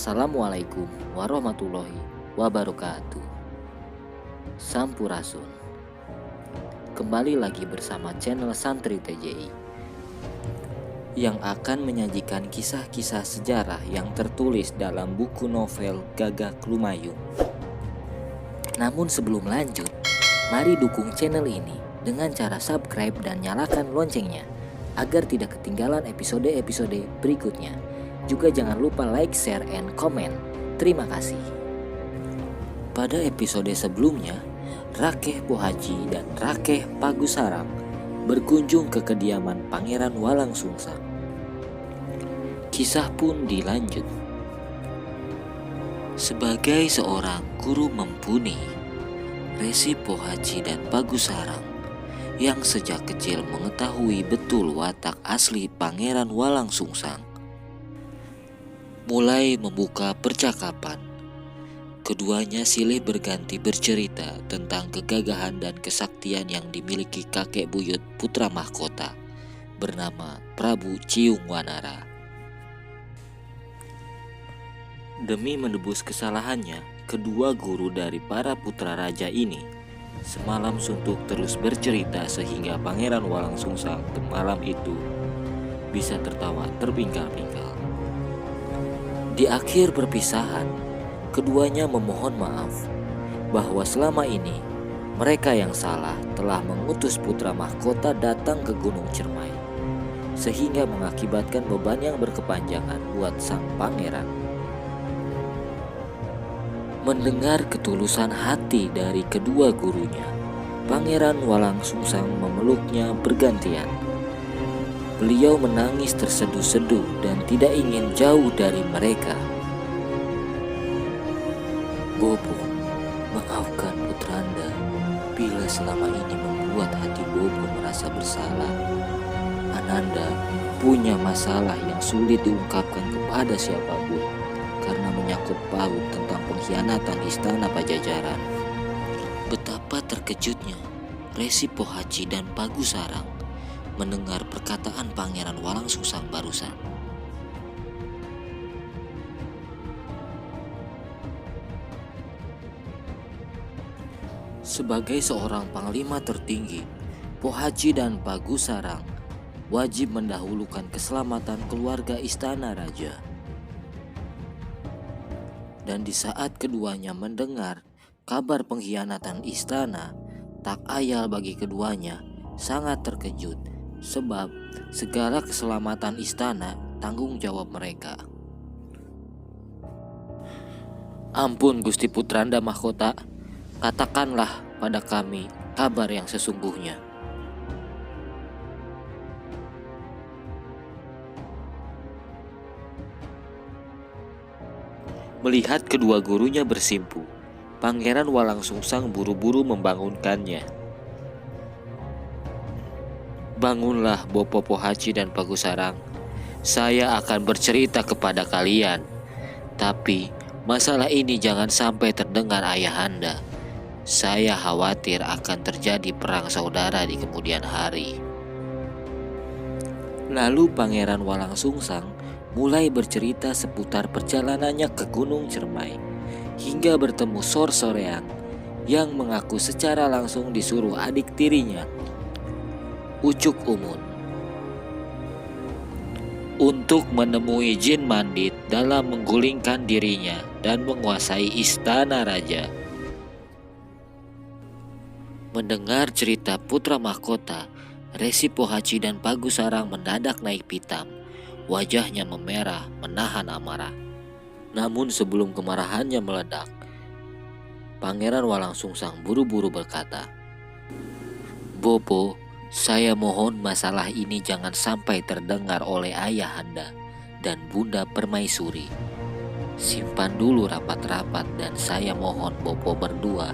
Assalamualaikum warahmatullahi wabarakatuh. Sampurasun. Kembali lagi bersama channel Santri TJI yang akan menyajikan kisah-kisah sejarah yang tertulis dalam buku novel Gagak Lumayung. Namun sebelum lanjut, mari dukung channel ini dengan cara subscribe dan nyalakan loncengnya agar tidak ketinggalan episode-episode berikutnya. Juga jangan lupa like, share, and comment. Terima kasih. Pada episode sebelumnya, Rakeh Pohaci dan Rakeh Pagusarang berkunjung ke kediaman Pangeran Walangsungsang. Kisah pun dilanjut. Sebagai seorang guru mumpuni, Resi Pohaci dan Pagusarang yang sejak kecil mengetahui betul watak asli Pangeran Walangsungsang mulai membuka percakapan. Keduanya silih berganti bercerita tentang kegagahan dan kesaktian yang dimiliki kakek buyut putra mahkota bernama Prabu Ciung Wanara. Demi menebus kesalahannya, kedua guru dari para putra raja ini semalam suntuk terus bercerita sehingga Pangeran Walangsungsang malam itu bisa tertawa terpingkal-pingkal. Di akhir perpisahan, keduanya memohon maaf bahwa selama ini mereka yang salah telah mengutus putra mahkota datang ke Gunung Cermai, sehingga mengakibatkan beban yang berkepanjangan buat sang pangeran. Mendengar ketulusan hati dari kedua gurunya, Pangeran Walangsungsang memeluknya bergantian. Beliau menangis terseduh-seduh dan tidak ingin jauh dari mereka. Bobo, maafkan putranda bila selama ini membuat hati Bobo merasa bersalah. Ananda punya masalah yang sulit diungkapkan kepada siapapun karena menyangkut paut tentang pengkhianatan istana Pajajaran. Betapa terkejutnya Resi Pohaci dan Pagusarang mendengar perkataan Pangeran Walangsungsang barusan. Sebagai seorang panglima tertinggi, Pohaci dan Pagusarang wajib mendahulukan keselamatan keluarga istana raja. Dan di saat keduanya mendengar kabar pengkhianatan istana, tak ayal bagi keduanya sangat terkejut, sebab segala keselamatan istana tanggung jawab mereka. Ampun Gusti Putranda Mahkota, katakanlah pada kami kabar yang sesungguhnya. Melihat kedua gurunya bersimpu, Pangeran Walangsungsang buru-buru membangunkannya. Bangunlah Bopo Pohaci dan Pagusarang, saya akan bercerita kepada kalian. Tapi masalah ini jangan sampai terdengar ayahanda. Saya khawatir akan terjadi perang saudara di kemudian hari. Lalu Pangeran Walangsungsang mulai bercerita seputar perjalanannya ke Gunung Cermai hingga bertemu Sor Soreang yang mengaku secara langsung disuruh adik tirinya, Ucuk Umun, untuk menemui Jin Mandit dalam menggulingkan dirinya dan menguasai istana raja. Mendengar cerita putra mahkota, Resi Pohaci dan Pagusarang mendadak naik pitam. Wajahnya memerah menahan amarah. Namun sebelum kemarahannya meledak, Pangeran Walangsungsang buru-buru berkata, Bopo, saya mohon masalah ini jangan sampai terdengar oleh ayahanda dan Bunda Permaisuri. Simpan dulu rapat-rapat dan saya mohon Bopo berdua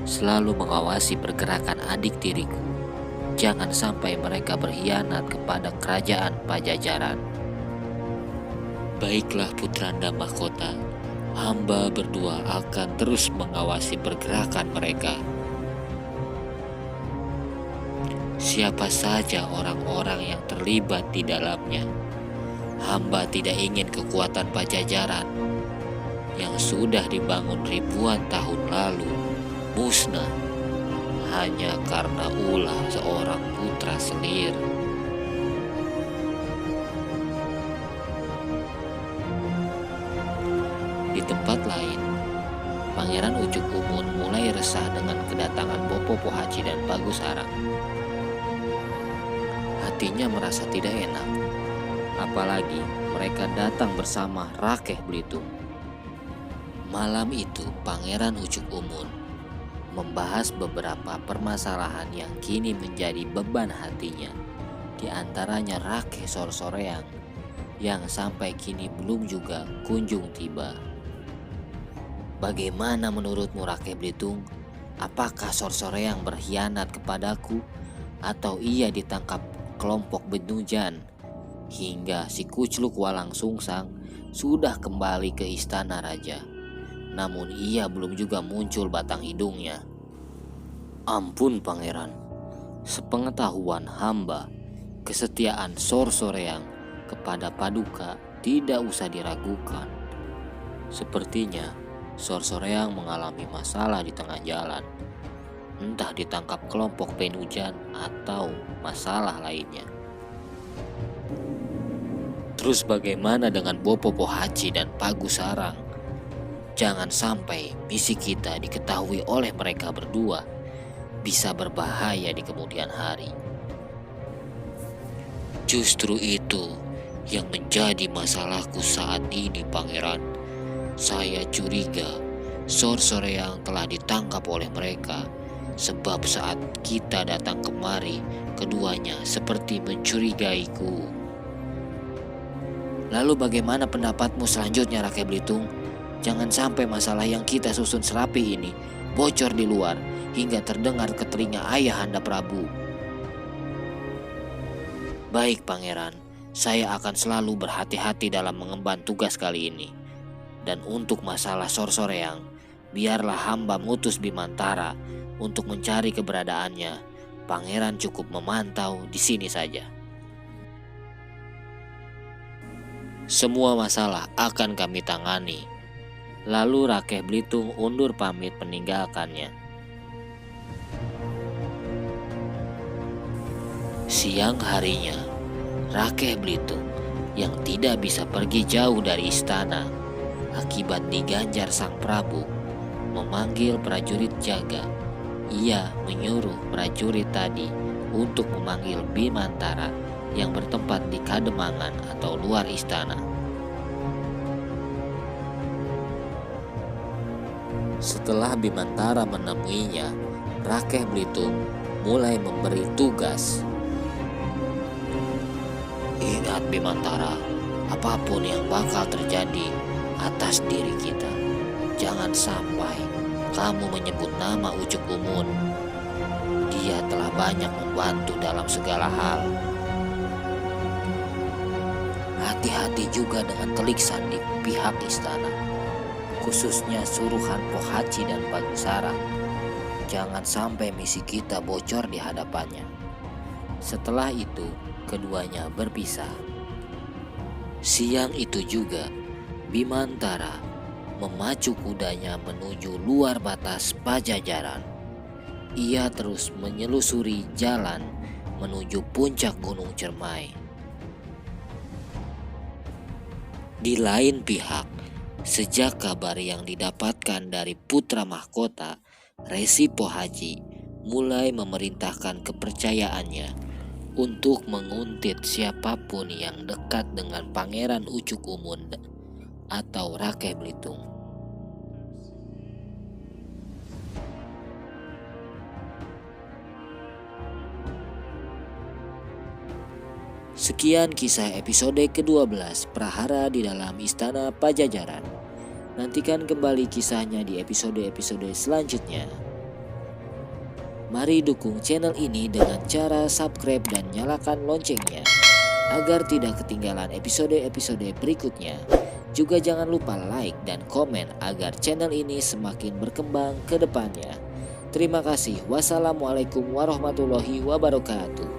selalu mengawasi pergerakan adik tiriku. Jangan sampai mereka berkhianat kepada kerajaan Pajajaran. Baiklah Putranda Mahkota, hamba berdua akan terus mengawasi pergerakan mereka. Siapa saja orang-orang yang terlibat di dalamnya, hamba tidak ingin kekuatan Pajajaran yang sudah dibangun ribuan tahun lalu musnah hanya karena ulah seorang putra selir. Di tempat lain, Pangeran Ucuk Umun mulai resah dengan kedatangan Bopo Pohaci dan Bagus Arang. Hatinya merasa tidak enak, apalagi mereka datang bersama Rakeh Belitung. Malam itu Pangeran Ucuk Umun membahas beberapa permasalahan yang kini menjadi beban hatinya. Di antaranya Rakeh Sorsoreang yang sampai kini belum juga kunjung tiba. Bagaimana menurutmu Rakeh Belitung? Apakah Sorsoreang berkhianat kepadaku atau ia ditangkap kelompok Benujan hingga si Kucluk Walang Sungsang sudah kembali ke istana raja? Namun ia belum juga muncul batang hidungnya. Ampun Pangeran, sepengetahuan hamba, kesetiaan Sorsoreang kepada Paduka tidak usah diragukan. Sepertinya Sorsoreang mengalami masalah di tengah jalan, entah ditangkap kelompok Benujan atau masalah lainnya. Terus bagaimana dengan Bopo Pohaci dan Bagus Arang? Jangan sampai misi kita diketahui oleh mereka berdua, bisa berbahaya di kemudian hari. Justru itu yang menjadi masalahku saat ini Pangeran. Saya curiga Sorsoreang telah ditangkap oleh mereka, sebab saat kita datang kemari keduanya seperti mencurigaiku. Lalu bagaimana pendapatmu selanjutnya Rakeh Belitung? Jangan sampai masalah yang kita susun serapi ini bocor di luar hingga terdengar ke telinga Ayahanda Prabu. Baik Pangeran, saya akan selalu berhati-hati dalam mengemban tugas kali ini. Dan untuk masalah Sorsoreang, biarlah hamba mengutus Bimantara untuk mencari keberadaannya. Pangeran cukup memantau di sini saja. Semua masalah akan kami tangani. Lalu Rakeh Belitung undur pamit meninggalkannya. Siang harinya, Rakeh Belitung yang tidak bisa pergi jauh dari istana akibat diganjar sang Prabu memanggil prajurit jaga. Ia menyuruh prajurit tadi untuk memanggil Bimantara yang bertempat di Kademangan atau luar istana. Setelah Bimantara menemuinya, Rakeh Belitung mulai memberi tugas. Ingat Bimantara, apapun yang bakal terjadi atas diri kita, jangan sampai kamu menyebut nama Ucuk Umun. Dia telah banyak membantu dalam segala hal. Hati-hati juga dengan Telik Sandi pihak istana, khususnya suruhan Pohaci dan Bagus Arang. Jangan sampai misi kita bocor di hadapannya. Setelah itu, keduanya berpisah. Siang itu juga, Bimantara memacu kudanya menuju luar batas Pajajaran. Ia terus menyelusuri jalan menuju puncak Gunung Cermai. Di lain pihak, sejak kabar yang didapatkan dari putra mahkota, Resi Pohaci mulai memerintahkan kepercayaannya untuk menguntit siapapun yang dekat dengan Pangeran Ucuk Umun atau Rakeh Belitung. Sekian kisah episode ke-12 Prahara di dalam Istana Pajajaran. Nantikan kembali kisahnya di episode-episode selanjutnya. Mari dukung channel ini dengan cara subscribe dan nyalakan loncengnya agar tidak ketinggalan episode-episode berikutnya. Juga jangan lupa like dan komen agar channel ini semakin berkembang ke depannya. Terima kasih. Wassalamualaikum warahmatullahi wabarakatuh.